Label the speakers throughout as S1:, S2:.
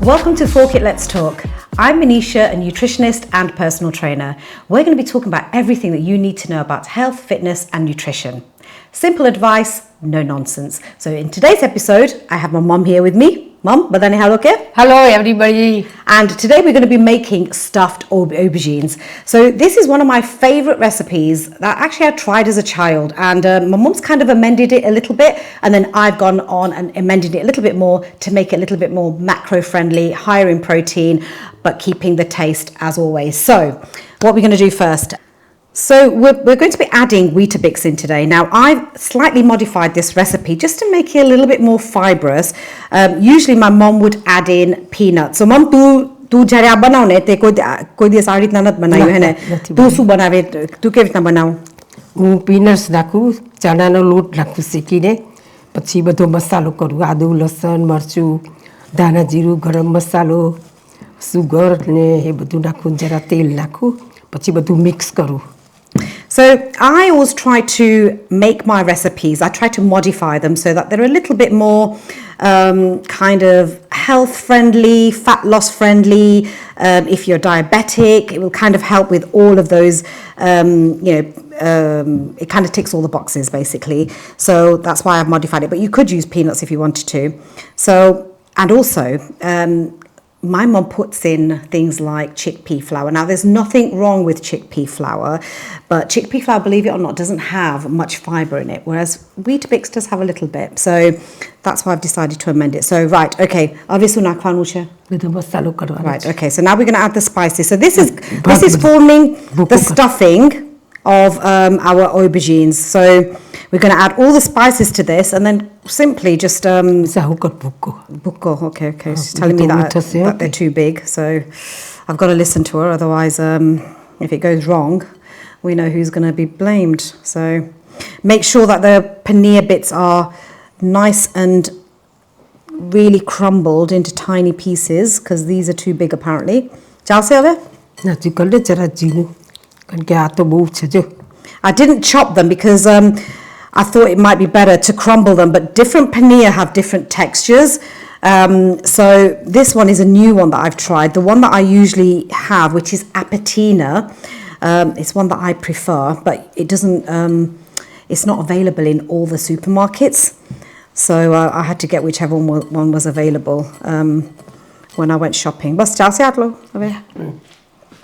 S1: Welcome to Fork It, Let's Talk. I'm Manisha, a nutritionist and personal trainer. We're going to be talking about everything that you need to know about health, fitness and nutrition. Simple advice, no nonsense. So in today's episode, I have my mum here with me. Mum, badane hello ke?
S2: Hello everybody.
S1: And today we're going to be making stuffed aubergines. So this is one of my favorite recipes that actually I tried as a child, and my mum's kind of amended it a little bit, and then I've gone on and amended it a little bit more to make it a little bit more macro friendly, higher in protein, but keeping the taste as always. So what we're going to do first. So we're going to be adding Weetabix in today. Now I've slightly modified this recipe just to make it a little bit more fibrous. Usually my mom would add in peanuts. So mom, tu jare aap बनाउने ते कोई दिवस आ रीतना नत बनायो है ना तू सु बनावे तू के रीतना बनाऊ
S2: હું પીનટ્સ નાખું ચણાનો લોટ નાખું શેકીને પછી બધો મસાલો કરું આદુ લસણ મરચું ધાણા જીરું ગરમ મસાલો સુગર ને એ બધું નાખું જરા તેલ નાખું પછી બધું મિક્સ કરું.
S1: So I always try to make my recipes, I try to modify them so that they're a little bit more kind of health friendly, fat loss friendly. If you're diabetic, it will kind of help with all of those, it kind of ticks all the boxes basically. So that's why I've modified it, but you could use peanuts if you wanted to. So, and also, my mom puts in things like chickpea flour. Now, there's nothing wrong with chickpea flour, but chickpea flour, believe it or not, doesn't have much fibre in it, whereas Weetabix does have a little bit. So that's why I've decided to amend it. So, right, okay. Right, okay. So now we're going to add the spices. So this is forming the stuffing of our aubergines. So we're going to add all the spices to this and then simply just buko. Okay. She's telling me that they're too big, so I've got to listen to her, otherwise if it goes wrong we know who's going to be blamed. So make sure that the paneer bits are nice and really crumbled into tiny pieces, because these are too big apparently. I didn't chop them because I thought it might be better to crumble them, but different paneer have different textures. So this one is a new one that I've tried. The one that I usually have, which is Apatina, it's one that I prefer, but it doesn't, it's not available in all the supermarkets. So I had to get whichever one was available when I went shopping.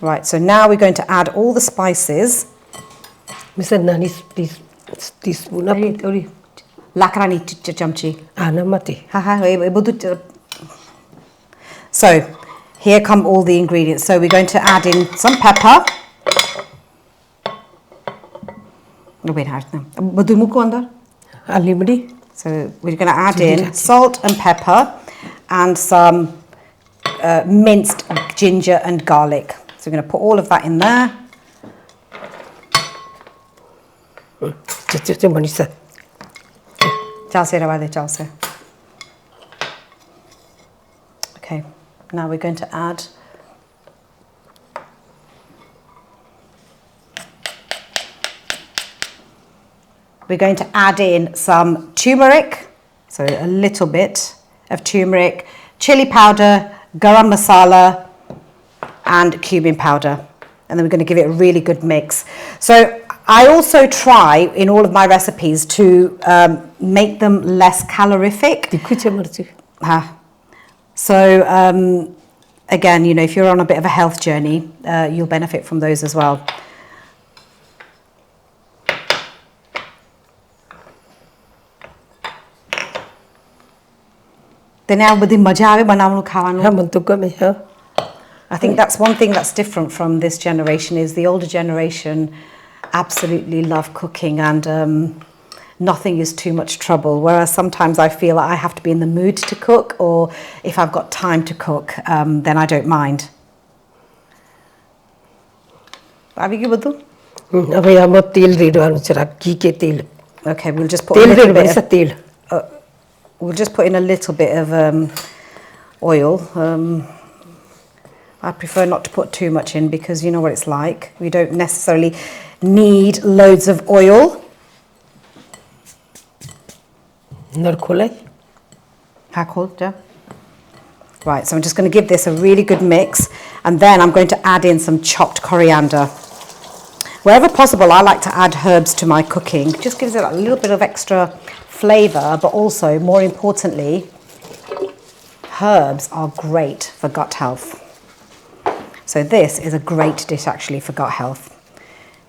S1: Right, so now we're going to add all the spices.
S2: Mr. Nani, please. Teaspoon
S1: Lakrani chamchi.
S2: Anamati.
S1: So here come all the ingredients. So we're going to add in some pepper. So we're going to add in salt and pepper and some minced ginger and garlic. So we're going to put all of that in there. Okay, now we're going to add in some turmeric, so a little bit of turmeric, chili powder, garam masala and cumin powder, and then we're going to give it a really good mix. So I also try in all of my recipes to make them less calorific. So again, if you're on a bit of a health journey, you'll benefit from those as well. I think that's one thing that's different from this generation, is the older generation absolutely love cooking, and nothing is too much trouble, whereas sometimes I feel like I have to be in the mood to cook, or if I've got time to cook, then I don't mind. Okay, we'll just put in a little bit of oil. I prefer not to put too much in, because you know what it's like. We don't necessarily need loads of oil. Right, so I'm just going to give this a really good mix, and then I'm going to add in some chopped coriander. Wherever possible, I like to add herbs to my cooking. It just gives it a little bit of extra flavour, but also, more importantly, herbs are great for gut health. So this is a great dish actually for gut health.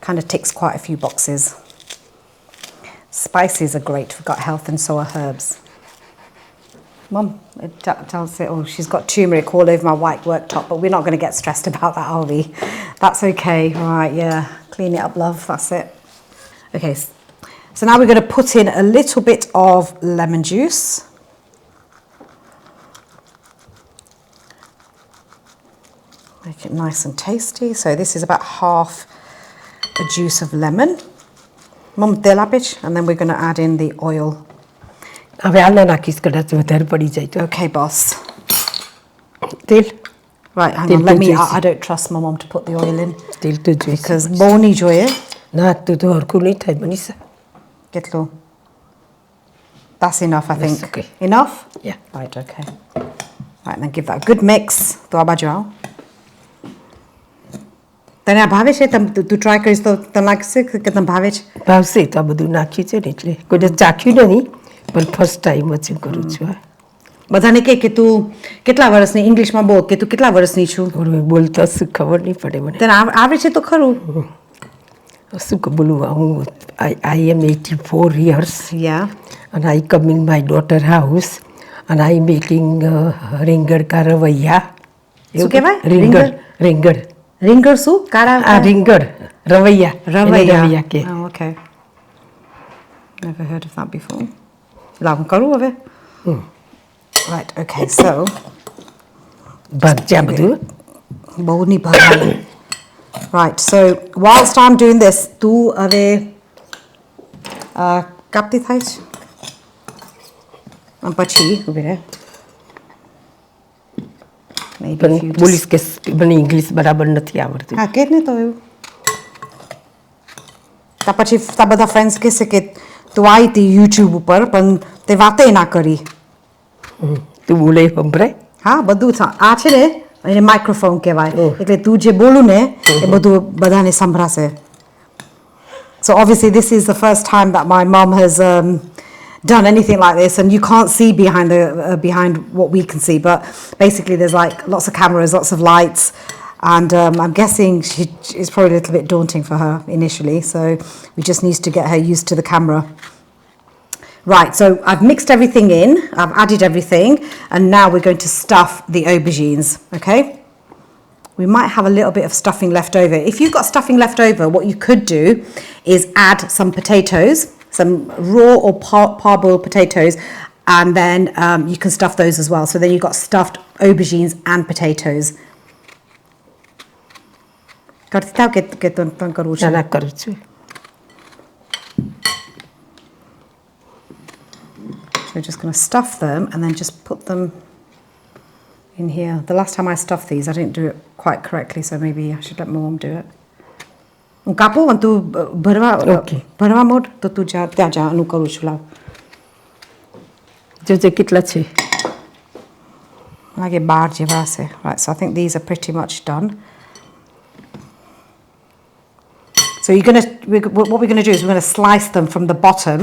S1: Kind of ticks quite a few boxes. Spices are great for gut health, and so are herbs. Mum, it tells it, oh, she's got turmeric all over my white worktop, but we're not going to get stressed about that, are we? That's okay. All right, yeah. Clean it up, love. That's it. Okay, so now we're going to put in a little bit of lemon juice. Make it nice and tasty. So this is about half a juice of lemon. Mum, and then we're going to add in the oil. Okay, boss. Right, hang on, let me, I don't trust my mom to put the oil in. Because boni joye. Get low. That's enough, I think.
S2: Okay.
S1: Enough?
S2: Yeah.
S1: Right, okay. Right, then give that a good mix. To abajao. Then I bhavish it, to try karish to like sick, get them bhavish.
S2: Bhavse, to બધું નાખી છે ને એટલે કોઈ ચાખ્યું નહીં પણ first time જ કરું છું.
S1: બધાને કે તું કેટલા વર્ષની ઇંગ્લિશમાં બોલ કે તું કેટલા વર્ષની છું
S2: બોલતા શું ખબર નહીં પડે મને.
S1: તને આવડે છે તો ખરું.
S2: શું બોલું હું I am 84 years.
S1: Yeah.
S2: And I come in my daughter house and I making ringer ka ravaiya.
S1: શું કહેવાય?
S2: Ringer.
S1: Ringer શું? કારા
S2: ringer ravaiya.
S1: Ravaiya. Oh, okay. Never heard of that before. લાવ કરું હવે. Right, okay, so
S2: ભાગ્યા બધું
S1: બહુ નહીં ભાગવાનું. Right, so whilst I'm doing this, તું હવે કાપતી થાય છે પછી ઉભી રહે.
S2: બોલીશ કે મને ઇંગ્લિશ બરાબર નથી આવડતું.
S1: હા કે જ નહીં તો એવું તા પછી તા બધા ફ્રેન્ડ્સ કહેશે કે તું આવી હતી યુટ્યુબ ઉપર પણ તે વાતે ના કરી.
S2: તું બોલે સંભળાય?
S1: હા બધું આ છે ને એને માઇક્રોફોન કહેવાય એટલે તું જે બોલું ને એ બધું બધાને સંભળાશે. So obviously this is the first time that my mom has done anything like this, and you can't see behind what we can see, but basically there's like lots of cameras, lots of lights, and I'm guessing it's probably a little bit daunting for her initially, so we just need to get her used to the camera. Right, so I've mixed everything in, I've added everything, and now we're going to stuff the aubergines, okay? We might have a little bit of stuffing left over. If you've got stuffing left over, what you could do is add some potatoes, some raw or parboiled potatoes, and then you can stuff those as well. So then you've got stuffed aubergines and potatoes. We're just going to stuff them and then just put them in here. The last time I stuffed these, I didn't do it quite correctly, so maybe I should let my mom do it. Kapu, and tu bharwa mod, to tu ja anu karu છું લાવ.
S2: જોજે કેટલા છે?
S1: લાગે 12 જેવા છે. Right, so I think these are pretty much done. So what we're going to do is we're going to slice them from the bottom,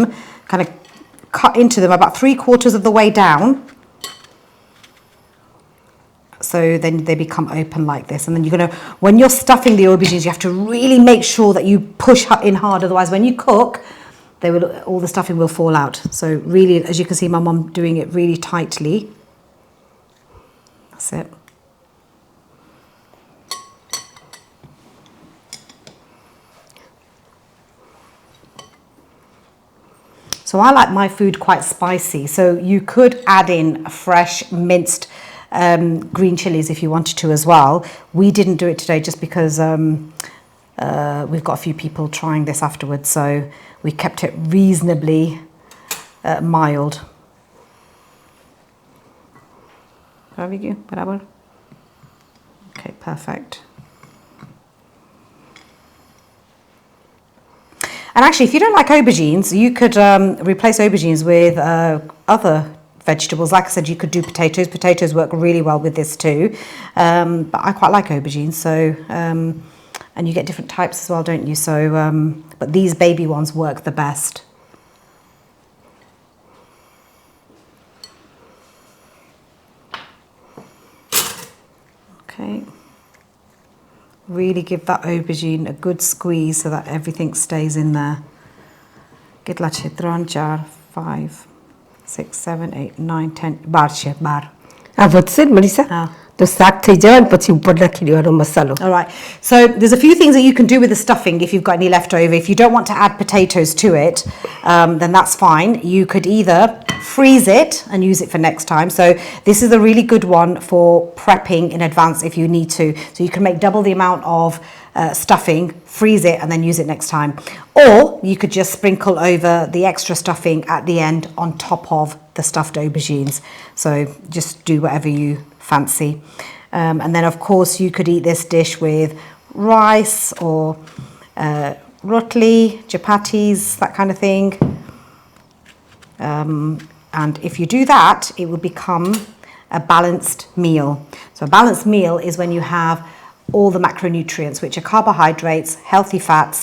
S1: kind of cut into them about 3/4 of the way down. So then they become open like this, and then you're going to, when you're stuffing the aubergines, you have to really make sure that you push in hard, otherwise when you cook, all the stuffing will fall out. So really, as you can see my mum doing it really tightly. That's it. So I like my food quite spicy, so you could add in fresh minced green chilies if you wanted to as well. We didn't do it today just because we've got a few people trying this afterwards, so we kept it reasonably mild. Okay, perfect. And actually, if you don't like aubergines, you could replace aubergines with other vegetables. Like I said, you could do potatoes. Potatoes work really well with this too. But I quite like aubergines. So, and you get different types as well, don't you? So, but these baby ones work the best. Okay. Really give that aubergine a good squeeze so that everything stays in there. કેટલા છે 3 4 5 6 7 8 9 10 12 છે 12.
S2: આ વધશે ને મનીષા તો શાક થઈ જાય ને પછી ઉપર નાખી દેવાનો મસાલો.
S1: All right. So there's a few things that you can do with the stuffing if you've got any left over. If you don't want to add potatoes to it, then that's fine. You could either freeze it and use it for next time. So this is a really good one for prepping in advance if you need to. So you can make double the amount of stuffing, freeze it and then use it next time. Or you could just sprinkle over the extra stuffing at the end on top of the stuffed aubergines. So just do whatever you fancy. And then of course you could eat this dish with rice or rotli, chapatis, that kind of thing. And if you do that, it will become a balanced meal. So a balanced meal is when you have all the macronutrients, which are carbohydrates, healthy fats,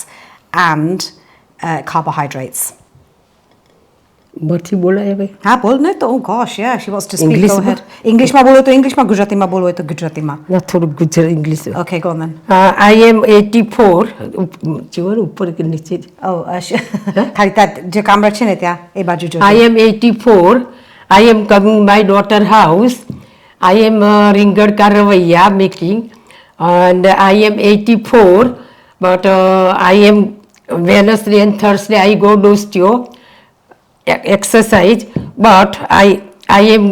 S1: and carbohydrates.
S2: બધી બોલાય ભાઈ
S1: હા બોલ ને તો oh gosh yeah she wants to speak.
S2: English
S1: go ahead. English માં બોલો તો English માં, ગુજરાતી માં બોલો તો ગુજરાતી માં.
S2: ના થોડું Gujarati English.
S1: Okay, go on then.
S2: I am 84 જોવાનું ઉપર કે નીચે.
S1: Oh ખાલી ત્યાં જે કામરા છે ને ત્યાં એ બાજુ જો.
S2: I am 84. I am coming my daughter house. I am ringad ka ravaiya making and I am 84 but I am Wednesday and Thursday I go to osteo exercise but I am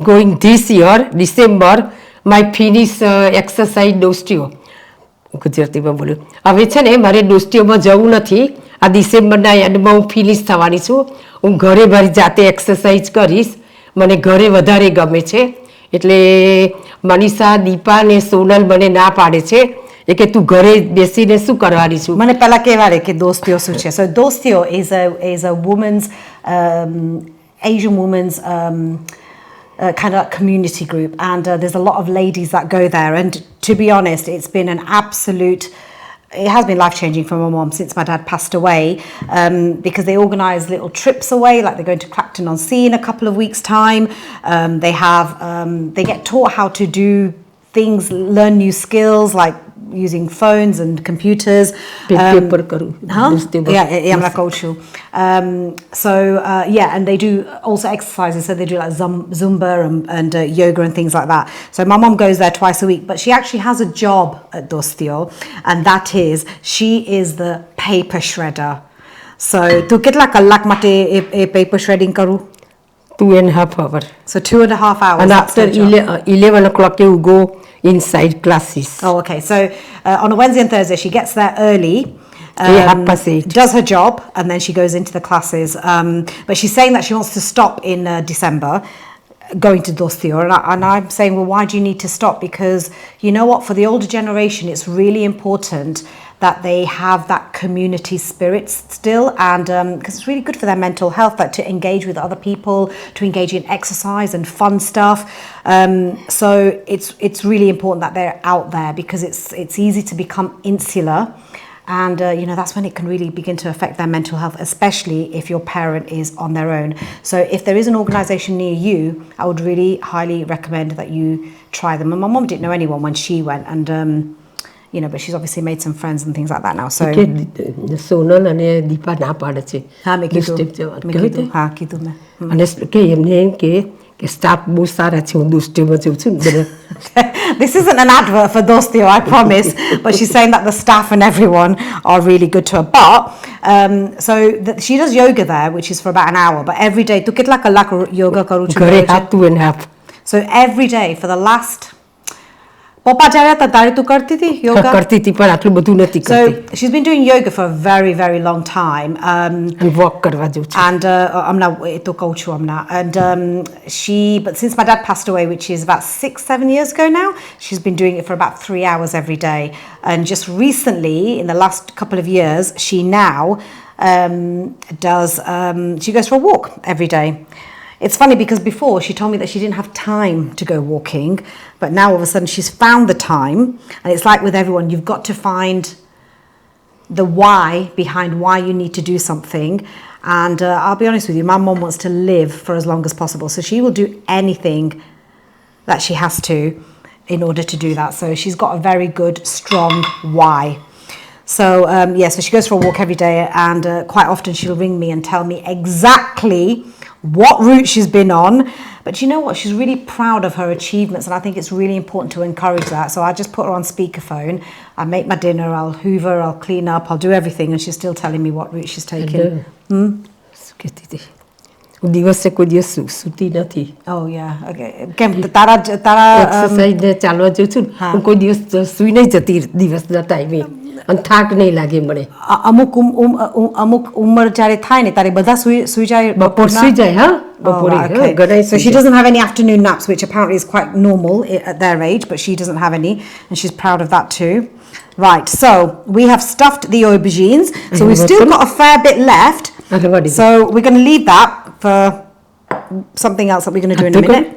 S2: going this year December my finish exercise osteo. ગુજરાતીમાં બોલ્યું હવે છે ને મારે ડોસ્ટીઓમાં જવું નથી. આ ડિસેમ્બરના એન્ડમાં હું ફિનિશ થવાની છું. હું ઘરે મારી જાતે એક્સરસાઇઝ કરીશ. મને ઘરે વધારે ગમે છે. એટલે મનીષા, દીપા ને સોનલ મને ના પાડે છે એ કે તું ઘરે બેસીને શું કરવાની છું.
S1: મને પહેલા કહેવાય કે દોસ્તીઓ શું છે. So dostio is a woman's Asian woman's kind of community group, and there's a lot of ladies that go there, and to be honest it's been an absolute, it has been life-changing for my mom since my dad passed away, because they organise little trips away, like they're going to Clacton-on-Sea in a couple of weeks time. They get taught how to do things, learn new skills like using phones and computers.
S2: Paper કરું.
S1: Yeah, I'm like old school. So yeah, and they do also exercises. So they do like Zumba and yoga and things like that. So my mom goes there twice a week, but she actually has a job at Dostio, and that is she is the paper shredder. So tu kitla kalak mate e paper shredding karu?
S2: 2.5 hours.
S1: So 2.5 hours.
S2: And after 11 o'clock you go inside classes.
S1: Oh, okay. So on a Wednesday and Thursday, she gets there early, does her job, and then she goes into the classes. But she's saying that she wants to stop in December, going to Dostio. And I'm saying, well, why do you need to stop? Because you know what? For the older generation, it's really important that they have that community spirit still, and because it's really good for their mental health, like to engage with other people, to engage in exercise and fun stuff. So it's really important that they're out there, because it's easy to become insular, and you know, that's when it can really begin to affect their mental health, especially if your parent is on their own. So if there is an organisation near you, I would really highly recommend that you try them. And my mom didn't know anyone when she went, and you know, but she's obviously made some friends and things like that now. So
S2: Sonal અને દીપા ના પાડે છે.
S1: હા મેં કીધું. હા કીધું મેં.
S2: અને કે એમને એમ કે સ્ટાફ બહુ સારા છે, હું દોસ્તીઓમાં જઉં છું.
S1: This isn't an advert for Dostio, I promise, but she's saying that the staff and everyone are really good to her. But so she does yoga there, which is for about an hour, but every day tu kitla kalak yoga karu chu?
S2: ઘરે 2.5.
S1: So every day for the last પપ્પા જ્યારે હતા ત્યારે તું કરતી હતી યોગા?
S2: કરતી હતી પણ આટલું બધું નથી કરતી.
S1: So she's been doing yoga for a very, very long time.
S2: And walk કરવા જઉં છું.
S1: And હમણાં એ તો કહું છું હમણાં. And but since my dad passed away, which is about 6-7 years ago now, she's been doing it for about 3 hours every day. And just recently, in the last couple of years, she now she goes for a walk every day. It's funny because before she told me that she didn't have time to go walking, but now all of a sudden she's found the time. And it's like with everyone, you've got to find the why behind why you need to do something. And I'll be honest with you, my mom wants to live for as long as possible. So she will do anything that she has to in order to do that. So she's got a very good, strong why. So so she goes for a walk every day, and quite often she'll ring me and tell me exactly what route she's been on. But you know what? She's really proud of her achievements, and I think it's really important to encourage that. So I just put her on speakerphone. I make my dinner, I'll hoover, I'll clean up, I'll do everything, and she's still telling me what route she's taking. Oh yeah. Okay.
S2: Exercise चालवा जो छु कोही दिवस सुई नै जति दिवस न टाइमे अनि थाक नै लागे मलाई
S1: અમુક ઉંમર જ્યારે થાય ને ત્યારે બધા સુઈ જાય
S2: બપોર સુઈ જાય હા બપોરે ગણાય.
S1: So she doesn't have any afternoon naps, which apparently is quite normal at their age, but she doesn't have any, and she's proud of that too. Right, so we have stuffed the aubergines, so we've still got a fair bit left. So we're going to leave that for something else that we're going to do in a minute.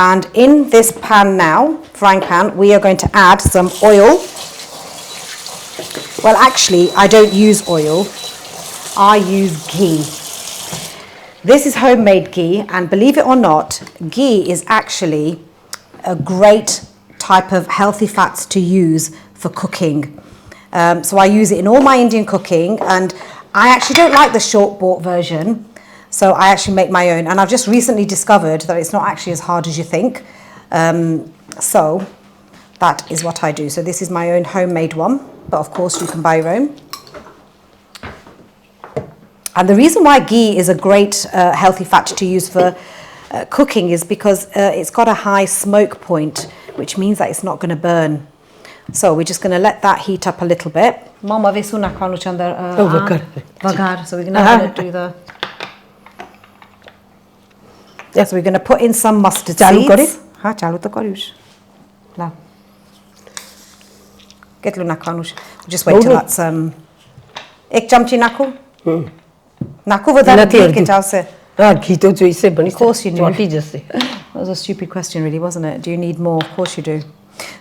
S1: And in this pan now, frying pan, we are going to add some oil. Well, actually, I don't use oil. I use ghee. This is homemade ghee, and believe it or not, ghee is actually a great type of healthy fats to use for cooking. So I use it in all my Indian cooking, and I actually don't like the short-bought version. So I actually make my own, and I've just recently discovered that it's not actually as hard as you think. So that is what I do. So this is my own homemade one, but of course you can buy your own. And the reason why ghee is a great healthy fat to use for cooking is because it's got a high smoke point, which means that it's not going to burn. So we're just going to let that heat up a little bit. Mama, so we're going to do the... So we're going to put in some mustard seeds. Chalu to kariš. La. કેટલું નાખવાનું છે? Just wait till that's એક ચમચી નાખું? નાખું વધારે ઘી કે ચાલશે?
S2: હા, ઘી તો જોઈશે પણ
S1: Of course you do.
S2: ચોંટી જશે.
S1: That was a stupid question really, wasn't it? Do you need more? Of course you do.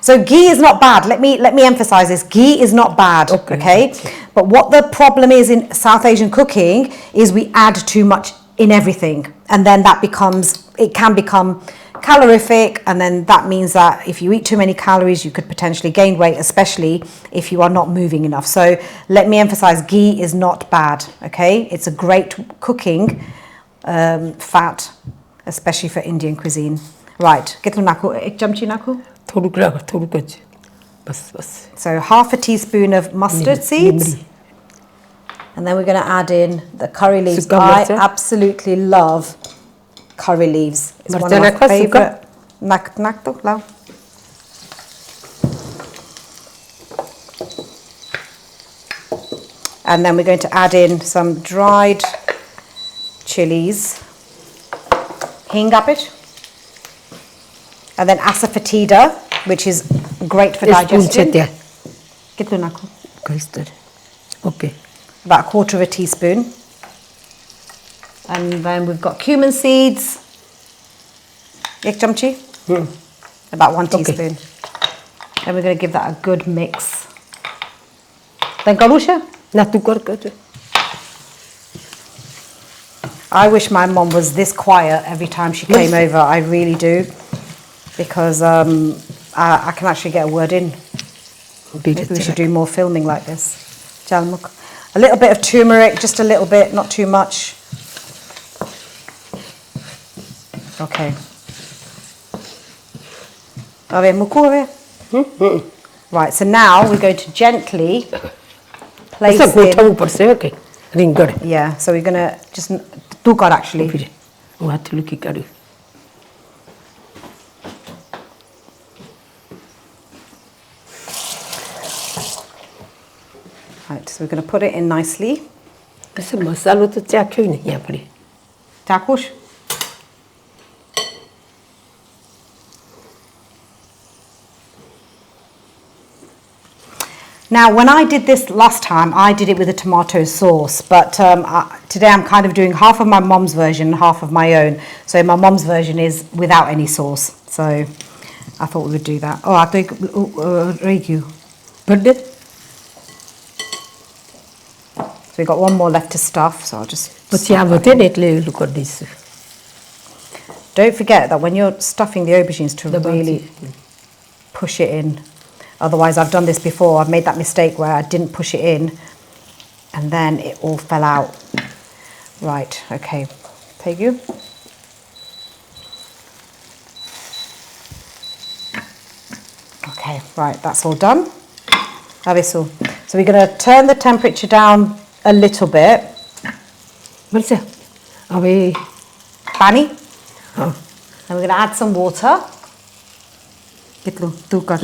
S1: So ghee is not bad. Let me emphasize this. Ghee is not bad, okay? But what the problem is in South Asian cooking is we add too much in everything, and then it can become calorific, and then that means that if you eat too many calories you could potentially gain weight, especially if you are not moving enough. So let me emphasize, ghee is not bad, okay? It's a great cooking fat, especially for Indian cuisine. Right, કેટલું નાખું? એક ચમચી નાખું?
S2: થોડુંક રાખ, થોડુંક જ. બસ.
S1: So half a teaspoon of mustard seeds. And then we're going to add in the curry leaves. I absolutely love curry leaves. It's one of my favourite. Nak to, lao. And then we're going to add in some dried chilies. Hingapit. And then asafoetida, which is great for digestion. Kitlu naku?
S2: Okay.
S1: About a quarter of a teaspoon. And then we've got cumin seeds. Ek chamchi? About 1 teaspoon. And we're going to give that a good mix. Then garusha? I wish my mom was this quiet every time she came over. I really do. Because I can actually get a word in. Maybe we should do more filming like this. Jalmuk. A little bit of turmeric, just a little bit, not too much. Okay. Right, so now we're going to gently place in. Yeah, so we're going to just tukar actually. Right, so we're going to put it in nicely.
S2: મસાલો તો ચાખ્યો નહીં આપણે.
S1: Takush? Now, when I did this last time, I did it with a tomato sauce, but today I'm kind of doing half of my mom's version, half of my own. So my mom's version is without any sauce. So I thought we would do that. Oh, I think Reiku.
S2: But it
S1: So we got one more left to stuff, so I'll just...
S2: but yeah, but then it look at this.
S1: Don't forget that when you're stuffing the aubergines to
S2: The
S1: really push it in. Otherwise, I've done this before. I've made that mistake where I didn't push it in and then it all fell out. Right, okay. Thank you. Okay, right, that's all done. So we're going to turn the temperature down a little bit.
S2: Manisha, away.
S1: Pani.
S2: Oh,
S1: And we're going to add some water. Kitlu, tu kar.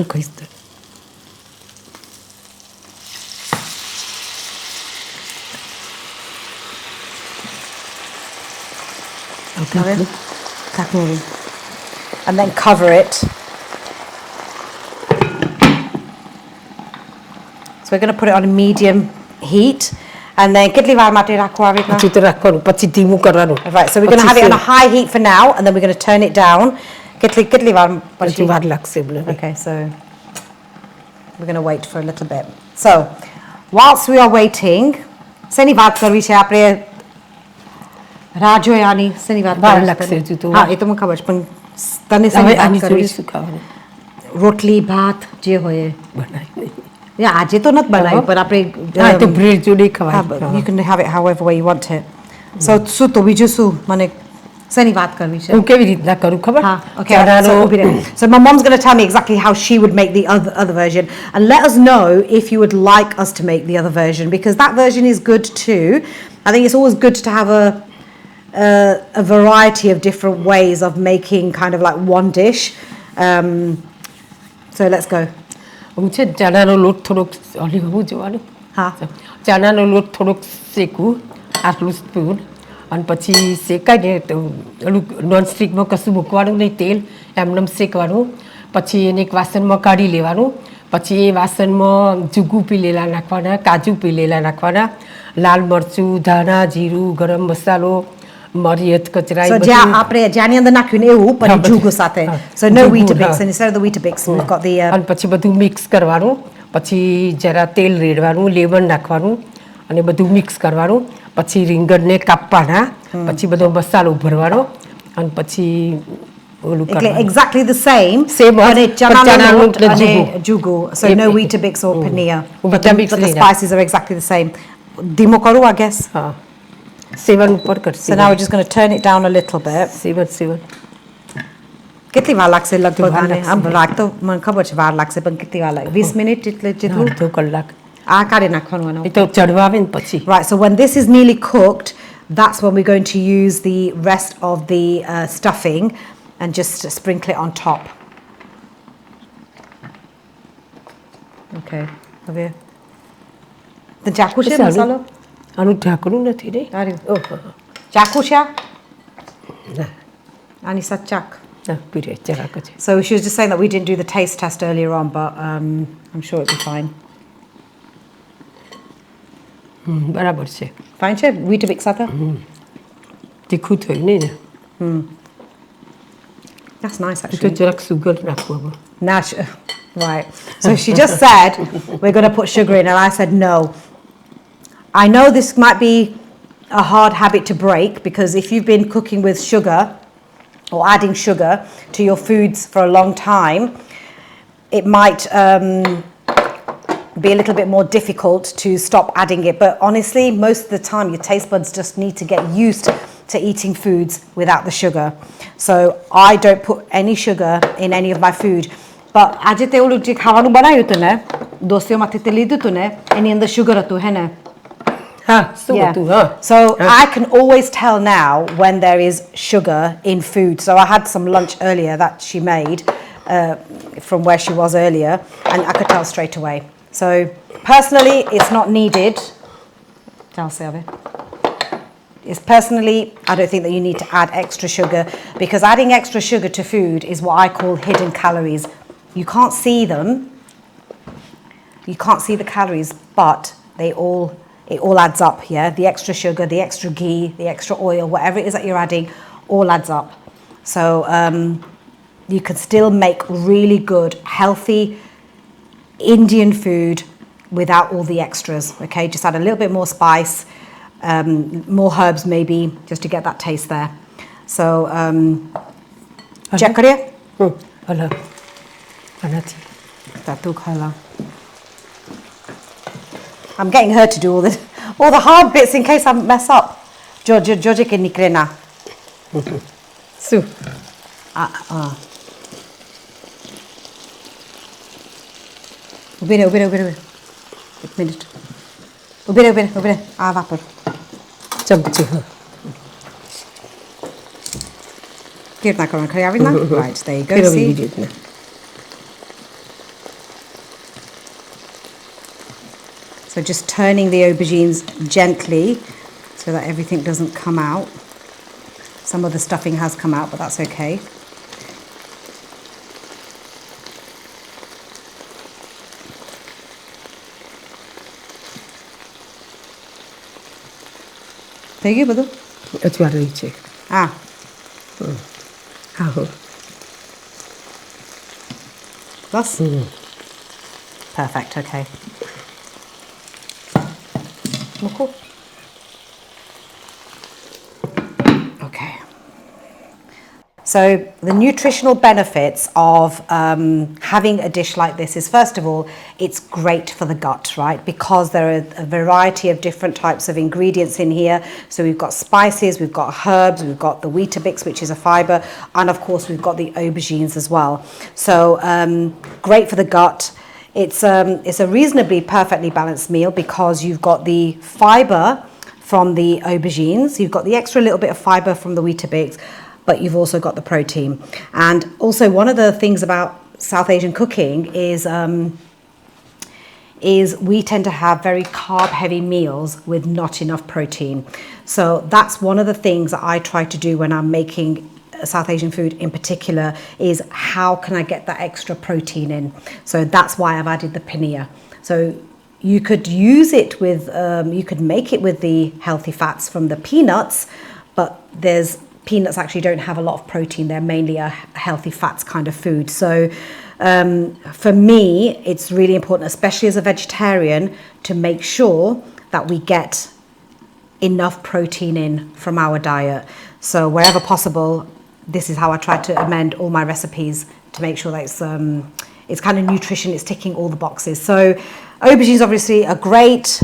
S2: Okay.
S1: And then cover it. So we're going to put it on a medium heat. And then kitli var mate rakho aave na. Right, so we're going to have it on a high heat for now, and then we're going to turn it down. Kitli var pachi. Okay, so we're going to wait for a little bit. So whilst we are waiting, seni baat karvi chhe apne Rajo yani seni baat
S2: Var lagse ju to.
S1: Ha, e to mun khabar पण तने seni baat karvi રોટલી ભાત જે હોય Yeah, આજે તો નથી બનાવી પણ આપણે
S2: તો બ્રેડ જોડે ખવાય.
S1: You can have it however way you want it. So શું તો બીજું શું મને શેની વાત કરવી છે?
S2: હું કેવી રીતના કરું ખબર?
S1: Okay. So my mom's going to tell me exactly how she would make the other version, and let us know if you would like us to make the other version, because that version is good too. I think it's always good to have a variety of different ways of making kind of like one dish. So let's go.
S2: હું છે ચણાનો લોટ થોડોક હલી હોવું જોવાનું.
S1: હા.
S2: ચણાનો લોટ થોડોક શેકું આટલું સ્પૂન અને પછી શેકાય ને તો ઓલું નોનસ્ટિકમાં કશું મૂકવાનું નહીં, તેલ એમનેમ શેકવાનું. પછી એને એક વાસણમાં કાઢી લેવાનું. પછી એ વાસણમાં જુગું પીલેલા નાખવાના, કાજુ પીલેલા નાખવાના, લાલ મરચું, ધાણા, જીરું, ગરમ મસાલો, મરિયત કચરાઈ.
S1: So જ્યાંની અંદર નાખ્યું ને એવું પણ જુગો સાથે. So no Weetabix, and instead of the Weetabix we've got the
S2: અને પછી બધું મિક્સ કરવાનું. પછી જરા તેલ રેડવાનું, લેમન નાખવાનું અને બધું મિક્સ કરવાનું. પછી રીંગણને કાપવાના, પછી બધો મસાલો ભરવાનો અને પછી ઓલું કરવાનું.
S1: Exactly the same.
S2: But
S1: ચણાનો લોટ અને જુગો. So no Weetabix or paneer. But the spices are exactly the same. ધીમો કરું, I guess.
S2: હા. સેવન ઉપર કરશે.
S1: So now we're just going to turn it down a little bit.
S2: સેવન.
S1: કેટલી વાર લાગશે લગભગ આને? આમ રાખ તો મને ખબર છે વાર લાગશે પણ કેટલી વાર લાગે? 20 મિનિટ એટલે જેટલું?
S2: અડધો કલાક.
S1: આ કાઢી નાખવાનું આનો.
S2: એ તો ચડવા આવે ને પછી.
S1: Right, so when this is nearly cooked, that's when we're going to use the rest of the stuffing and just sprinkle it on top. Okay, હવે તો ચાકુ છે મસાલો?
S2: આનું ઢાંકણું નથી રે.
S1: ઓહો, ચાકુ છે?
S2: ના.
S1: આની સાથ ચાક.
S2: પીરે જરાક જ.
S1: So she was just saying that we didn't do the taste test earlier on, but I'm sure it'll be fine.
S2: બરાબર છે.
S1: Fine છે? Weetabix સાથે?
S2: તીખું થયું નહીં ને?
S1: That's nice
S2: તો
S1: actually.
S2: જરાક સુગર નાખવું હવે.
S1: Right. So she just said we're going to put sugar in, and I said no. I know this might be a hard habit to break, because if you've been cooking with sugar or adding sugar to your foods for a long time, it might be a little bit more difficult to stop adding it. But honestly, most of the time your taste buds just need to get used to eating foods without the sugar. So I don't put any sugar in any of my food. But આજે તે ઓલું જે ખાવાનું બનાવ્યું હતું ને, દોસ્તીઓમાંથી તે લીધું હતું ને, એની અંદર sugar હતું હે ને?
S2: શું હતું?
S1: So I can always tell now when there is sugar in food. So I had some lunch earlier that she made from where she was earlier, and I could tell straight away. So personally, it's not needed. It's personally, I don't think that you need to add extra sugar, because adding extra sugar to food is what I call hidden calories. You can't see them, You can't see the calories, but it all adds up, yeah? The extra sugar, the extra ghee, the extra oil, whatever it is that you're adding, all adds up. So you can still make really good, healthy Indian food without all the extras, okay? Just add a little bit more spice, more herbs maybe, just to get that taste there. So, check kariye?
S2: Hello. Anati.
S1: Tatu khala. I'm getting her to do all the hard bits in case I mess up. George ke nikle na.
S2: Su.
S1: Ubire. 1 minute. Ubire. Vapor.
S2: Chamchi.
S1: Kirtna karan khayavina. Right, there you go. See? So just turning the aubergines gently so that everything doesn't come out. Some of the stuffing has come out, but that's okay. Thank you, Badu.
S2: It's what I say. How?
S1: Plus? Perfect, okay. Cool. Okay. So the nutritional benefits of having a dish like this is, first of all, it's great for the gut, right? Because there are a variety of different types of ingredients in here. So we've got spices, we've got herbs, we've got the Weetabix, which is a fiber, and of course we've got the aubergines as well. So great for the gut. It's a reasonably perfectly balanced meal because you've got the fiber from the aubergines, you've got the extra little bit of fiber from the Weetabix, but you've also got the protein. And also one of the things about South Asian cooking is we tend to have very carb-heavy meals with not enough protein. So that's one of the things that I try to do when I'm making South Asian food in particular, is how can I get that extra protein in? So that's why I've added the paneer. So you could use it with, you could make it with the healthy fats from the peanuts, but peanuts actually don't have a lot of protein. They're mainly a healthy fats kind of food. So for me, it's really important, especially as a vegetarian, to make sure that we get enough protein in from our diet. So wherever possible, this is how I try to amend all my recipes to make sure that it's kind of nutrition, it's ticking all the boxes. So aubergines obviously are great,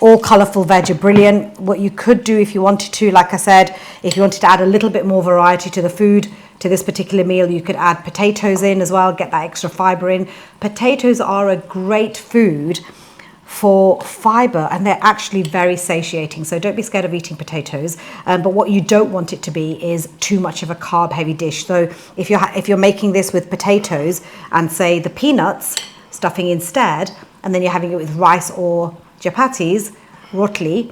S1: all colourful veg are brilliant. What you could do if you wanted to, like I said, if you wanted to add a little bit more variety to the food, to this particular meal, you could add potatoes in as well, get that extra fibre in. Potatoes are a great food for fibre, and they're actually very satiating, so don't be scared of eating potatoes, but what you don't want it to be is too much of a carb heavy dish. So if you're making this with potatoes and say the peanuts stuffing instead, and then you're having it with rice or chapatis, rotli,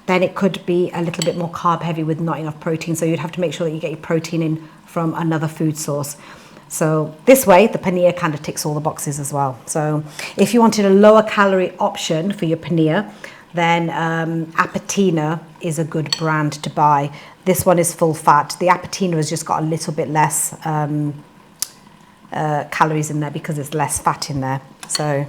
S1: then it could be a little bit more carb heavy with not enough protein, so you'd have to make sure that you get your protein in from another food source. So this way, the paneer kind of ticks all the boxes as well. So if you wanted a lower calorie option for your paneer, then Apatina is a good brand to buy. This one is full fat. The Apatina has just got a little bit less calories in there because there's less fat in there. So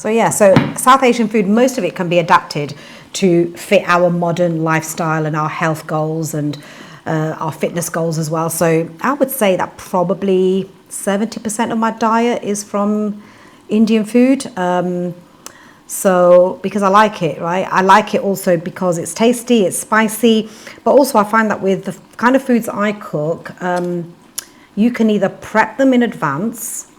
S1: yeah, so South Asian food, most of it can be adapted to fit our modern lifestyle and our health goals and our fitness goals as well. So I would say that probably 70% of my diet is from Indian food. So because I like it, right? I like it also because it's tasty, it's spicy, but also I find that with the kind of foods I cook, you can either prep them in advance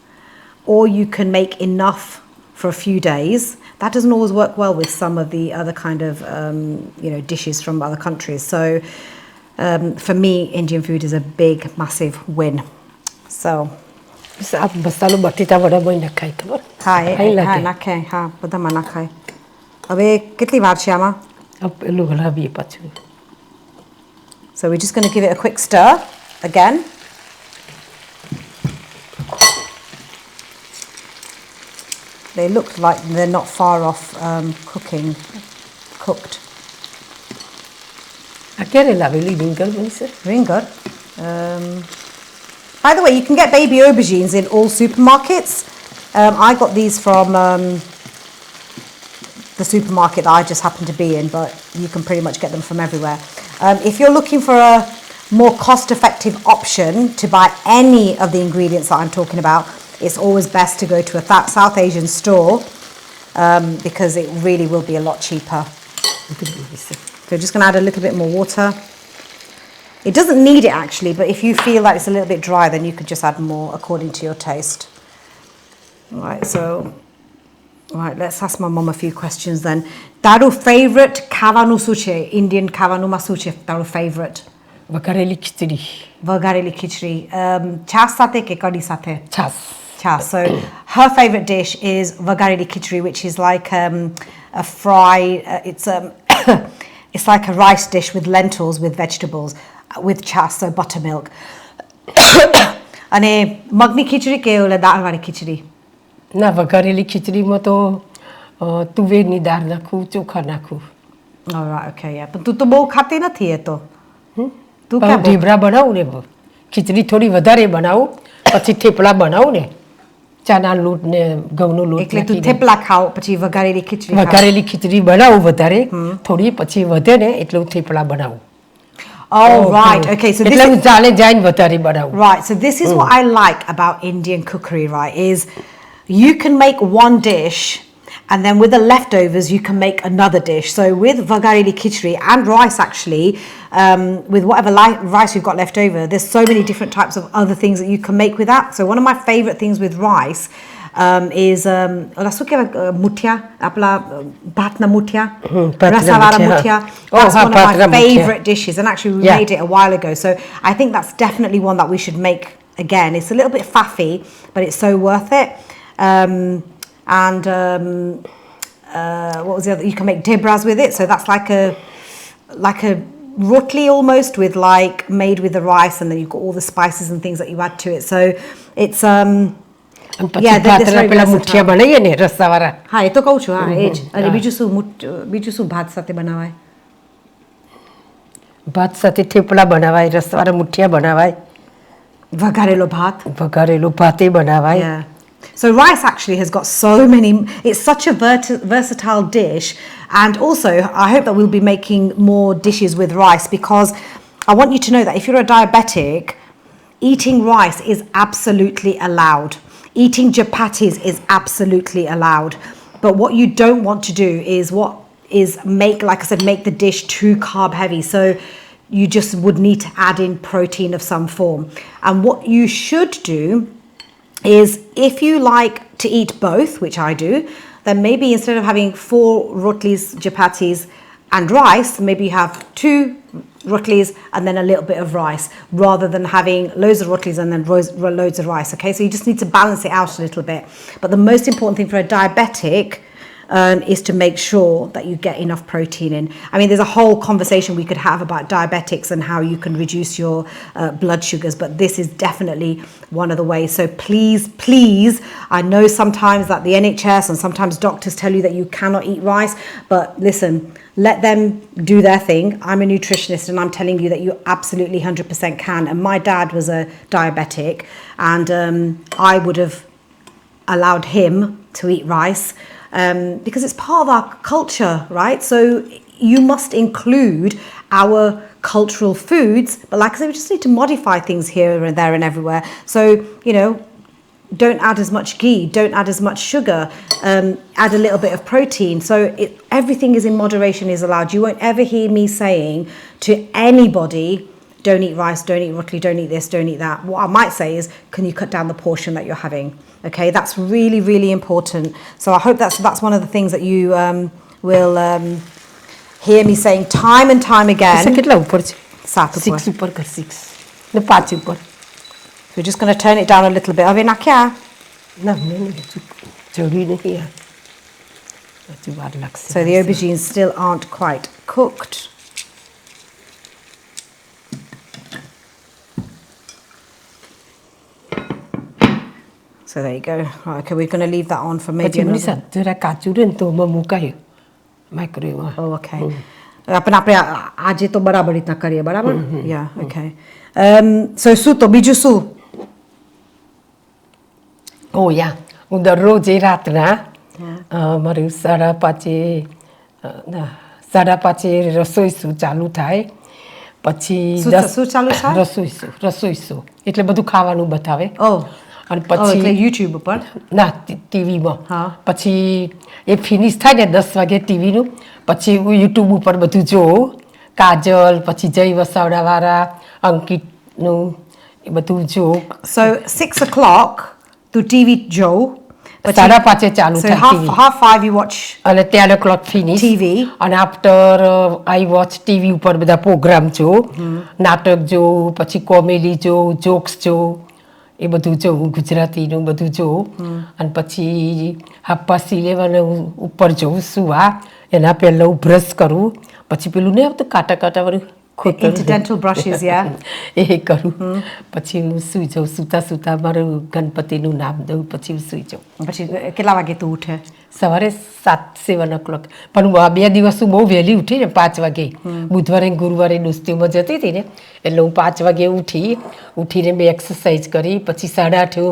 S1: or you can make enough for a few days. That doesn't always work well with some of the other kind of dishes from other countries. So for me, Indian food is a big, massive win. So
S2: आप मसालो बटीता बड़ा बोई न खाई खबर
S1: हाय ना खाए हाँ पता मना खाए अबे कितनी बार श्यामा
S2: अब लुगला भी पछु
S1: So we're just going to give it a quick stir again. they look like they're not far off cooked.
S2: À quelle est la veli dingle, Manisha?
S1: Doing good. By the way, you can get baby aubergines in all supermarkets. I got these from the supermarket that I just happen to be in, but you can pretty much get them from everywhere. If you're looking for a more cost-effective option to buy any of the ingredients that I'm talking about, it's always best to go to a South Asian store because it really will be a lot cheaper. So just going to add a little bit more water. It doesn't need it actually, but if you feel like it's a little bit dry, then you could just add more according to your taste. All right, let's ask my mom a few questions then. Taru favorite khavanu suche, Indian khavanu ma suche, taru favorite?
S2: Vagareli khichdi.
S1: Vagareli khichdi. Chas sathe ke kadi sathe?
S2: Chas.
S1: Chas. So her favorite dish is vagareli khichdi, which is like a fry. It's like a rice dish with lentils with vegetables with chas, so buttermilk. અને મગની ખીચડી કે ઓલા દાળવાળી ખીચડી?
S2: ના વઘારેલી ખીચડીમાં તો તુવેરની દાળ નાખું, ચોખા નાખું.
S1: Alright, okay, yeah. પણ તું તો બહુ ખાતી નથી એ તો. તું
S2: પણ ઢેબરા બનાવું ને, ખીચડી થોડી વધારે બનાવું, પછી થેપલા બનાવું ને, ચાના લોટ ને ઘઉંનો લોટ
S1: એટલે તું થેપલા ખાવ પછી વઘારેલી ખીચડી
S2: વઘારેલી ખીચડી બનાવું વધારે થોડી, પછી વધે ને એટલે હું થેપલા બનાવું.
S1: Oh, right. Okay, so
S2: એટલે હું ચાલે જાઈને વધારે બનાવું.
S1: Right, so this is what I like about Indian cookery, right, is you can make one dish and then with the leftovers you can make another dish. So with vagareli khichdi and rice actually, with whatever rice you've got left over, there's so many different types of other things that you can make with that. So one of my favorite things with rice is mutia, apla bhatna mutia, rasavara mutia. That's one of my favorite dishes, and actually we made it a while ago. So I think that's definitely one that we should make again. It's a little bit faffy, but it's so worth it. What was the other? You can make dibras with it. So that's like a rotli almost, with like made with the rice, and then you've got all the spices and things that you add to it. So it's
S2: પેલા મુઠિયા બનાવીએ ને રસાવાળા.
S1: હા એ તો કહું છું. હા એ જ. અને બીજું શું ભાત સાથે બનાવાય?
S2: ભાત સાથે થેપલા બનાવાય, રસવાળા મુઠિયા બનાવાય,
S1: વઘારેલો ભાત.
S2: વઘારેલો ભાતે બનાવાય.
S1: Yeah. So rice actually has got so many, it's such a versatile dish. And also I hope that we'll be making more dishes with rice, because I want you to know that if you're a diabetic, eating rice is absolutely allowed. Eating chapatis is absolutely allowed. But what you don't want to do is make, like I said, make the dish too carb heavy. So you just would need to add in protein of some form. And what you should do is, if you like to eat both, which I do, then maybe instead of having 4 rotlis, chapatis and rice, maybe you have 2 rotlis and then a little bit of rice, rather than having loads of rotlis and then loads of rice. Okay, so you just need to balance it out a little bit. But the most important thing for a diabetic is to make sure that you get enough protein in. I mean, there's a whole conversation we could have about diabetics and how you can reduce your blood sugars, but this is definitely one of the ways. So please, I know sometimes that the NHS and sometimes doctors tell you that you cannot eat rice, but listen, let them do their thing. I'm a nutritionist and I'm telling you that you absolutely 100% can. And my dad was a diabetic, and I would have allowed him to eat rice. Because it's part of our culture, right? So you must include our cultural foods, but like I said, we just need to modify things here and there and everywhere. So, you know, don't add as much ghee, don't add as much sugar, add a little bit of protein. So everything is in moderation is allowed. You won't ever hear me saying to anybody, don't eat rice, don't eat rotli, don't eat this, don't eat that. What I might say is, can you cut down the portion that you're having? Okay, that's really, really important. So I hope that's one of the things that you will hear me saying time and time again.
S2: કેટલા ઉપર છે?
S1: 7 ઉપર.
S2: 6 ઉપર કર 6 ને 5 ઉપર.
S1: We're just going to turn it down a little bit. હવે નાખ્યા?
S2: ના જરૂરી નહીં. હજુ વાર લાગશે.
S1: So the aubergines still aren't quite cooked. So there you go. Right, okay, we're going to leave that on for maybe
S2: પછી
S1: another...
S2: Manisha જરા કાચું રહે ને તો અમે મુકાયું માઇક્રોવેવમાં.
S1: Oh, okay. પણ આપણે આજે તો બરાબર રીતના કરીએ, બરાબર? Yeah, okay. So શું તો બીજું શું?
S2: ઓ યા હું દરરોજ એ રાતના મારું 5:30 રસોઈ શું ચાલુ થાય પછી
S1: શું ચાલુ થાય?
S2: રસોઈ શું એટલે બધું ખાવાનું બતાવે. અને પછી
S1: યુટ્યુબ ઉપર
S2: ના ટીવીમાં પછી એ ફિનિશ થાય ને 10 વાગે ટીવીનું પછી હું યુટ્યુબ ઉપર બધું જોઉં કાજલ પછી જય વસાવડાવાળા અંકિતનું એ બધું જોઉં.
S1: So 6 o'clock તું ટીવી જોઉં
S2: 5:30 ચાલુ થાય ટીવી.
S1: Half 5 you watch
S2: અને 10 o'clock finish
S1: TV
S2: અને after I watch ટીવી ઉપર બધા પ્રોગ્રામ જોઉં નાટક જોઉં પછી કોમેડી જોઉં જોક્સ જોઉં એ બધું જોઉં ગુજરાતીનું બધું જોઉં અને પછી 11:30 ઉપર જોઉં સુવા એના પહેલાં હું બ્રશ કરું પછી પેલું નહીં આવતું કાંટાવાળું
S1: incidental brushes, yeah.
S2: એ કરું પછી હું સૂઈ જાઉં સૂતા મારું ગણપતિનું નામ દઉં પછી હું સૂઈ જાઉં.
S1: પછી કેટલા વાગે તું ઉઠે?
S2: સવારે 7 o'clock. પણ હું આ 2 દિવસ હું બહુ વહેલી ઉઠી ને 5 વાગે બુધવારે ગુરુવારે દોસ્તીઓમાં જતી હતી ને એટલે હું 5 વાગે ઉઠીને મેં એક્સરસાઇઝ કરી પછી 8:30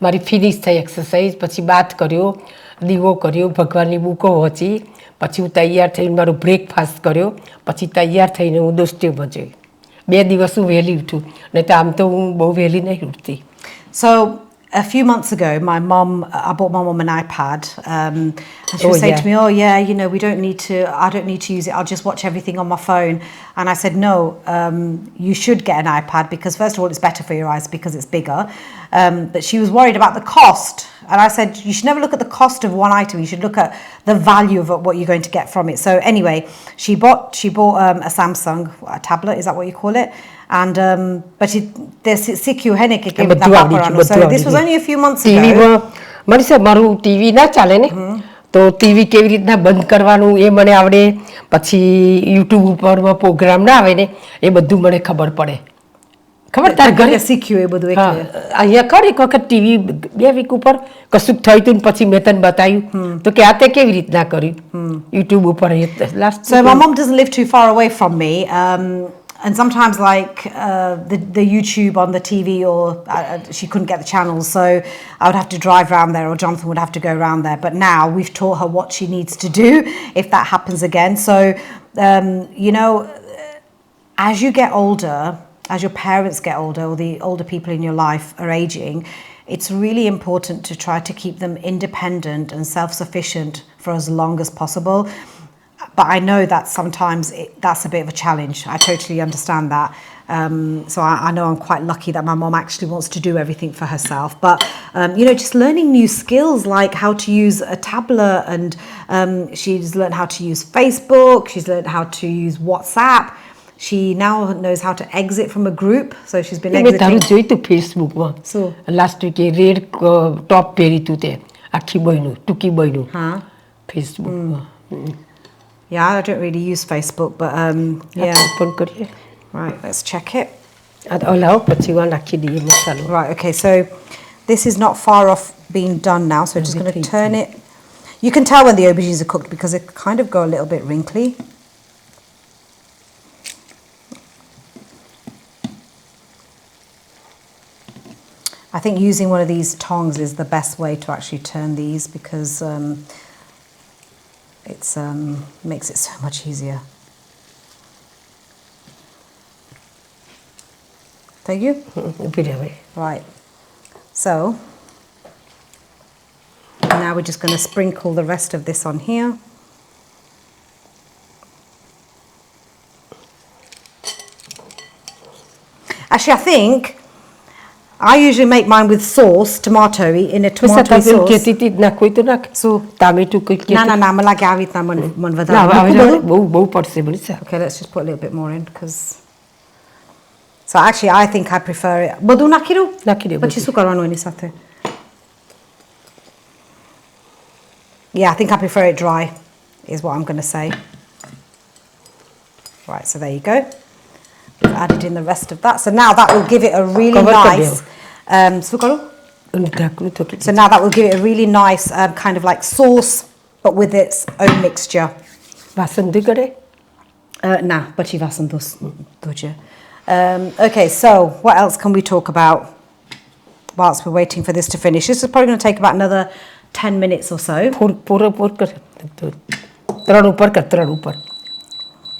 S2: મારી ફિનિશ થઈ એક્સરસાઇઝ પછી બાથ કર્યો દીવો કર્યો ભગવાનની બુકો વાંચી પછી હું તૈયાર થઈને મારો બ્રેકફાસ્ટ કર્યો પછી તૈયાર થઈને હું દોસ્તીઓમાં જઈ 2 દિવસ હું વહેલી ઉઠું નહીં તો આમ તો હું બહુ વહેલી નહીં ઉઠતી.
S1: So a few months ago, I bought my mum an iPad, and she was saying to me, "Oh yeah, you know, I don't need to use it. I'll just watch everything on my phone." And I said, "No, you should get an iPad because first of all, it's better for your eyes because it's bigger." But she was worried about the cost, and I said, "You should never look at the cost of one item. You should look at the value of what you're going to get from it." So anyway, she bought a Samsung a tablet. Is that what you call it? And but there's secure henik again with that. So this was only a few months ago.
S2: Manisha મારું TV ના ચાલે ને તો TV કેવી રીતના બંધ કરવાનું એ મને આવડે પછી યુટ્યુબ ઉપર પ્રોગ્રામ ના આવે ને એ બધું મને ખબર પડે. ખબર તાર ઘરે
S1: શીખ્યું એ બધું
S2: અહીંયા ખર એક વખત ટીવી 2 વીક ઉપર કશુંક થયું હતું પછી મેં તને બતાવ્યું તો કે આ તે કેવી રીતના કર્યું યુટ્યુબ ઉપર.
S1: So my mom doesn't live too far away from me. And sometimes like the YouTube on the TV or she couldn't get the channels, so I would have to drive around there or Jonathan would have to go around there. But now we've taught her what she needs to do if that happens again. So, you know, as you get older, as your parents get older or the older people in your life are aging, it's really important to try to keep them independent and self-sufficient for as long as possible. But I know that sometimes that's a bit of a challenge. I totally understand that. So I know I'm quite lucky that my mom actually wants to do everything for herself. But, you know, just learning new skills like how to use a tablet and she's learned how to use Facebook. She's learned how to use WhatsApp. She now knows how to exit from a group. So she's been exiting.
S2: તારું જોઈતું ફેસબુકમાં
S1: So
S2: last VK red ટોપ પહેરીતું તે આખી બહેનું ટૂંકી બહેનું ફેસબુકમાં.
S1: Yeah, I don't really use Facebook, but yeah.
S2: Open કરીએ.
S1: Right, let's check it.
S2: હલાવો પછી વા નાખી દઈએ મસાલો.
S1: Right, okay, so this is not far off being done now, so just going to turn it. You can tell when the aubergines are cooked because they kind of go a little bit wrinkly. I think using one of these tongs is the best way to actually turn these because it's makes it so much easier. Thank you. Right. So now we're just going to sprinkle the rest of this on here. Actually, I think I usually make mine with sauce, tomato in a tomato sauce.
S2: So tomato
S1: ના મને લાગે આવી રીતના મન વધારે
S2: બહુ પડશે Manisha.
S1: Okay, let's just put a little bit more in because so actually I think I prefer it. બધું નાખી દઉં પછી શું કરવાનું એની સાથે? Yeah, I think I prefer it dry is what I'm going to say. Right, so there you go. We've added in the rest of that. So now that will give it a really nice... શું કરું?
S2: ઢાંકણું થોડું
S1: So now that will give it a really nice kind of like sauce, but with its own mixture.
S2: વાસણ કરે
S1: Nah, pachi vasan doja. Okay, so what else can we talk about whilst we're waiting for this to finish? This is probably going to take about another 10 minutes or so.
S2: પૂરો કર ત્રણ ઉપર કર ત્રણ ઉપર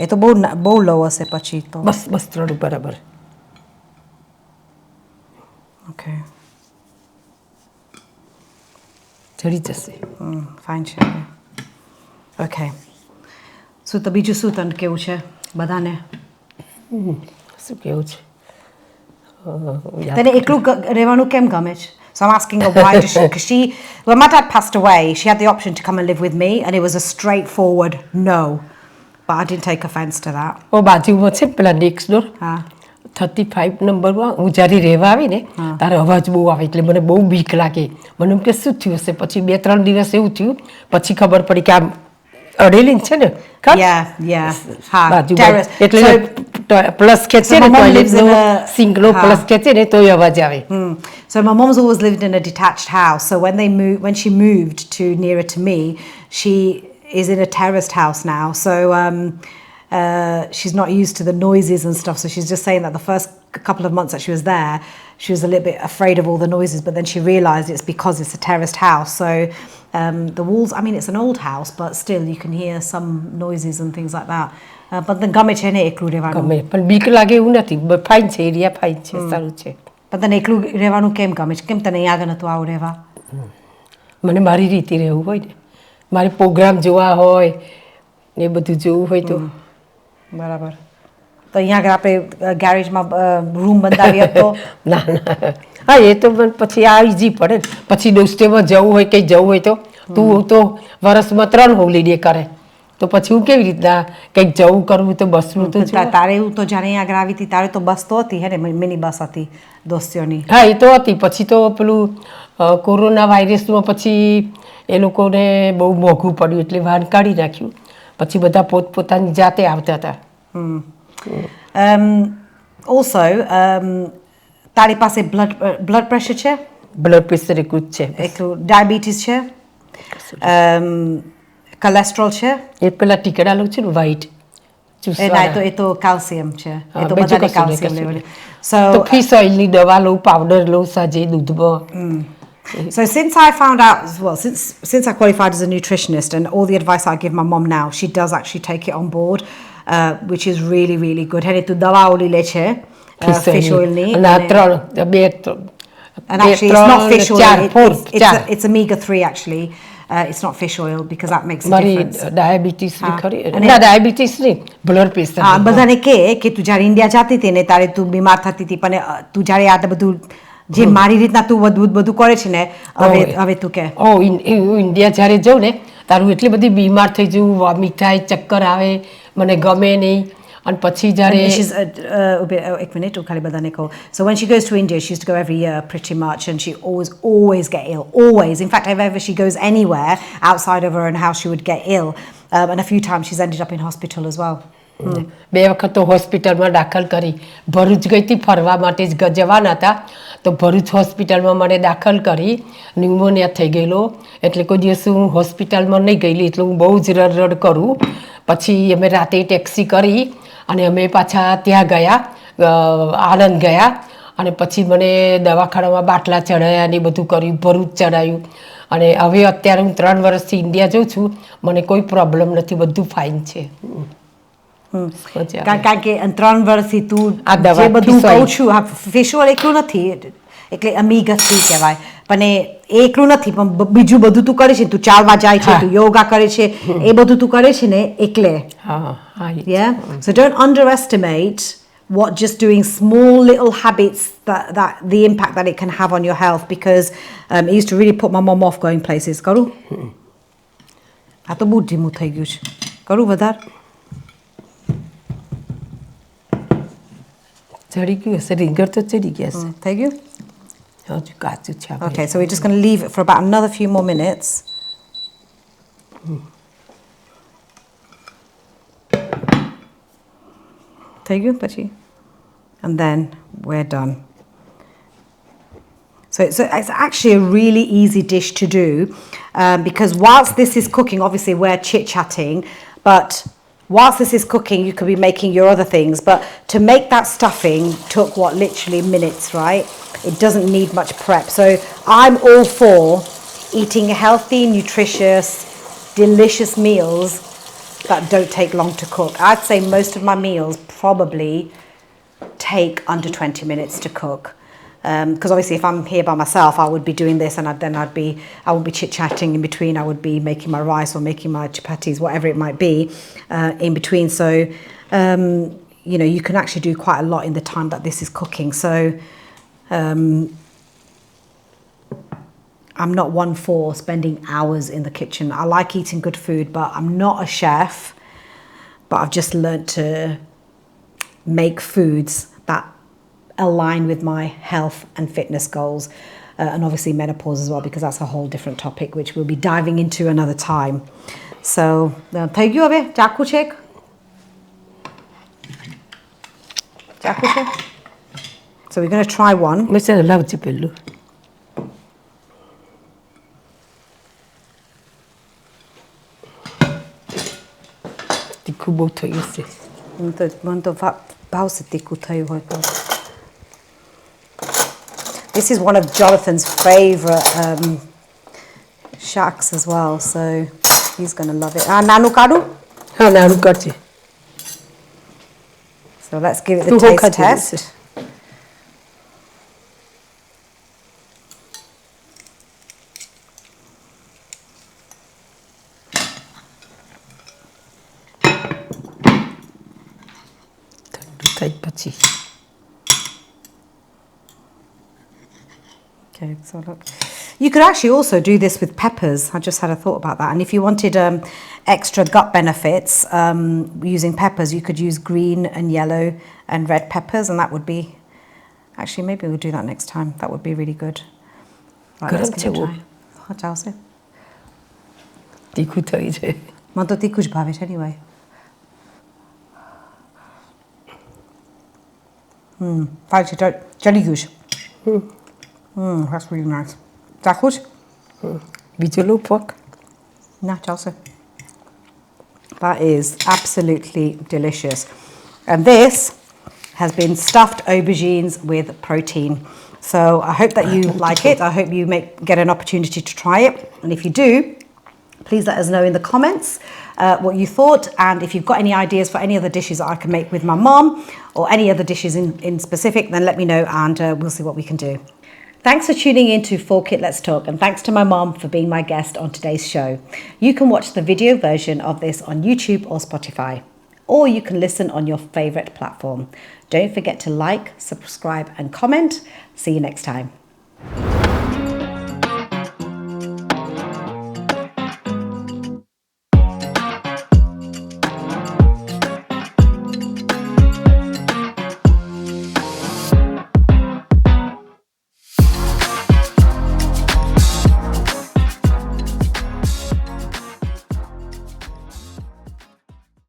S1: Ito bo low ase pachi to.
S2: બસ ત્રણ બરાબર
S1: Okay.
S2: ચડી જશે
S1: Fine છે. Okay. So તો બીજું શું તને કેવું છે બધાને?
S2: શું કેવું છે
S1: તને એકલું રહેવાનું કેમ ગમે છે? So I'm asking her why does she, because when my dad passed away, she had the option to come and live with me, and it was a straightforward no. But I didn't take offence to that.
S2: ઓ બાજુમાં છે પેલા next door
S1: હા
S2: 35 નંબરમાં હું જ્યારે રહેવા આવી ને તારે અવાજ બહુ આવે એટલે મને બહુ બીક લાગે મને એમ કે શું થયું હશે પછી 2-3 દિવસ એવું થયું પછી ખબર પડી કે આ અડેલી છે ને
S1: Yeah. Ha.
S2: બાજુ
S1: Terrace.
S2: એટલે
S1: So,
S2: પ્લસ ખેંચે
S1: so
S2: ને
S1: my mum lives in
S2: ટોયલેટનો
S1: a-
S2: સિંકનો
S1: હા.
S2: પ્લસ ખેંચે ને તોય અવાજ આવે
S1: So my mom's always lived in a detached house. So when she moved to nearer to me, she is in a terraced house now. So she's not used to the noises and stuff. So she's just saying that the first couple of months that she was there, she was a little bit afraid of all the noises. But then she realised it's because it's a terraced house. So the walls, I mean, it's an old house, but still you can hear some noises and things like that. But the game છે ને એકલું રહેવાનું.
S2: ગમે પણ બીક લાગે એવું નથી ફાઇન છે એરિયા ફાઇન છે સારું છે
S1: But then એકલું રહેવાનું કેમ ગમે છે? કેમ તને યાદ નતું આવું રહેવા?
S2: મને મારી રીતે રહેવું હોય ને મારે પ્રોગ્રામ જોવા હોય એ બધું જોવું હોય તો
S1: બરાબર. તો અહીંયા આગળ આપણે ગેરેજમાં રૂમ બંધાવી હતો.
S2: ના હા એ તો પછી આ ઈઝી પડે ને પછી દોસ્તેમાં જવું હોય કંઈ જવું હોય તો તું તો વર્ષમાં 3 હોલિડે કરે તો પછી હું કેવી રીતના કંઈક જવું કરવું તો બસનું તો
S1: તારે એવું તો જ્યારે અહીંયા આગળ આવી હતી ત્યારે તો બસ તો હતી હે ને મિની બસ હતી દોસ્તીઓની.
S2: હા એ તો હતી પછી તો પેલું કોરોના વાયરસમાં પછી એ લોકોને બહુ મોંઘું પડ્યું એટલે વાહન કાઢી નાખ્યું પછી બધા પોતપોતાની જાતે આવતા હતા
S1: Also તારી પાસે બ્લડ પ્રેશર છે?
S2: બ્લડ પ્રેશર એકલું જ છે
S1: એકલું ડાયાબિટીસ છે? કોલેસ્ટ્રોલ છે?
S2: એ પેલા ટીકડા લો છે ને વ્હાઈટ
S1: ના એ તો કેલ્શિયમ છે એ તો
S2: બીજું
S1: બધાને
S2: કશું નહીં,
S1: કેલ્શિયમ
S2: કશું
S1: લેવલ.
S2: નહીં.
S1: So
S2: તો ફિશ ઓઇલની દવા લઉં પાવડર લઉં સાંજે દૂધમાં
S1: So since I found out, well, since I qualified as a nutritionist and all the advice I give my mom now, she does actually take it on board, which is really, really good. Hele tu dawa oli leche, fish oil ni.
S2: અને આ ત્રણ બે
S1: And actually, it's not fish oil.
S2: ચાર four ચાર
S1: It's omega-3 actually. It's not fish oil because that makes a
S2: મારી
S1: difference.
S2: ડાયાબિટીસની ખરી
S1: અને-
S2: ના ડાયાબિટીસ નહીં બ્લડ પ્રેશર
S1: બધાને કે તું જ્યારે ઇન્ડિયા જતી હતી ને ત્યારે તું બીમાર થતી હતી પણ તું જ્યારે આ બધું જે મારી રીતના તું બધું કરે છે ને હવે તું કે
S2: ઓ ઇન્ડિયા જ્યારે જાઉં ને તારું એટલી બધી બીમાર થઈ જવું વોમિટ થાય ચક્કર આવે મને ગમે નહીં અને પછી જ્યારે
S1: she's એક minute હું ખાલી બધાને કહું. So when she goes to India, she used to go every year pretty much, and she always get ill, always. In fact, if ever she goes anywhere outside of her own house, she would get ill, and a few times she's ended up in hospital as well.
S2: બે વખત તો હોસ્પિટલમાં દાખલ કરી ભરૂચ ગઈ હતી ફરવા માટે જ જવાના હતા તો ભરૂચ હોસ્પિટલમાં મને દાખલ કરી ન્યુમોનિયા થઈ ગયેલો એટલે કોઈ દિવસ હું હોસ્પિટલમાં નહીં ગયેલી એટલે હું બહુ જ રડ કરું પછી અમે રાતે ટેક્સી કરી અને અમે પાછા ત્યાં ગયા આણંદ ગયા અને પછી મને દવાખાનામાં બાટલા ચડાયા ને બધું કર્યું ભરૂચ ચડાયું અને હવે અત્યારે હું 3 વર્ષથી ઇન્ડિયા જાઉં છું મને કોઈ પ્રોબ્લેમ નથી બધું ફાઇન છે
S1: કારણ કે 3 વર્ષથી તું
S2: આ દવા
S1: જે બધું
S2: fish oil.
S1: કહું છું ફિશ ઓઇલ એકલું નથી એટલે omega-3 કહેવાય પણ એ એકલું નથી પણ બીજું બધું તું કરે છે તું ચાલવા જાય છે તું યોગા કરે છે એ બધું તું કરે છે ને એકલે. Yeah, so don't underestimate what just doing small little habits that the impact that it can have on your health because it used to really put my mom off going places. કરું આ તો બહુ ધીમું થઈ ગયું છે કરું વધારે
S2: ચડી ગયું હશે રીંગણ તો ચડી ગયા હશે
S1: થઈ ગયું.
S2: હજુ કાચું છે
S1: Okay, so we're just going to leave it for about another few more minutes. થઈ ગયું પછી and then we're done. So So it's actually a really easy dish to do because whilst this is cooking, obviously we're chit-chatting, but whilst this is cooking, you could be making your other things. But to make that stuffing took literally minutes, right? It doesn't need much prep. So I'm all for eating healthy, nutritious, delicious meals that don't take long to cook. I'd say most of my meals probably take under 20 minutes to cook. Because obviously if I'm here by myself, I would be doing this, and I would be chit-chatting in between. I would be making my rice or making my chapatis, whatever it might be, in between. So, you can actually do quite a lot in the time that this is cooking. So, I'm not one for spending hours in the kitchen. I like eating good food, but I'm not a chef. But I've just learnt to make foods that align with my health and fitness goals, and obviously menopause as well, because that's a whole different topic which we'll be diving into another time. So thank you. So we're going to try one. This is one of Jonathan's favourite shacks as well, so he's going to love it. Nanu karu? So let's give it the taste test. Okay, so look. You could actually also do this with peppers. I just had a thought about that. And if you wanted extra gut benefits using peppers, you could use green and yellow and red peppers, and that would be... Actually, maybe we'll do that next time. That would be really good. Right, let's give it a try. Anyway. That's really nice. Is that good? No, Chelsea. That is absolutely delicious. And this has been stuffed aubergines with protein. So I hope that you like it. I hope you get an opportunity to try it. And if you do, please let us know in the comments what you thought. And if you've got any ideas for any other dishes that I can make with my mom, or any other dishes in specific, then let me know, and we'll see what we can do. Thanks for tuning in to Fork It, Let's Talk, and thanks to my mom for being my guest on today's show. You can watch the video version of this on YouTube or Spotify, or you can listen on your favourite platform. Don't forget to like, subscribe and comment. See you next time.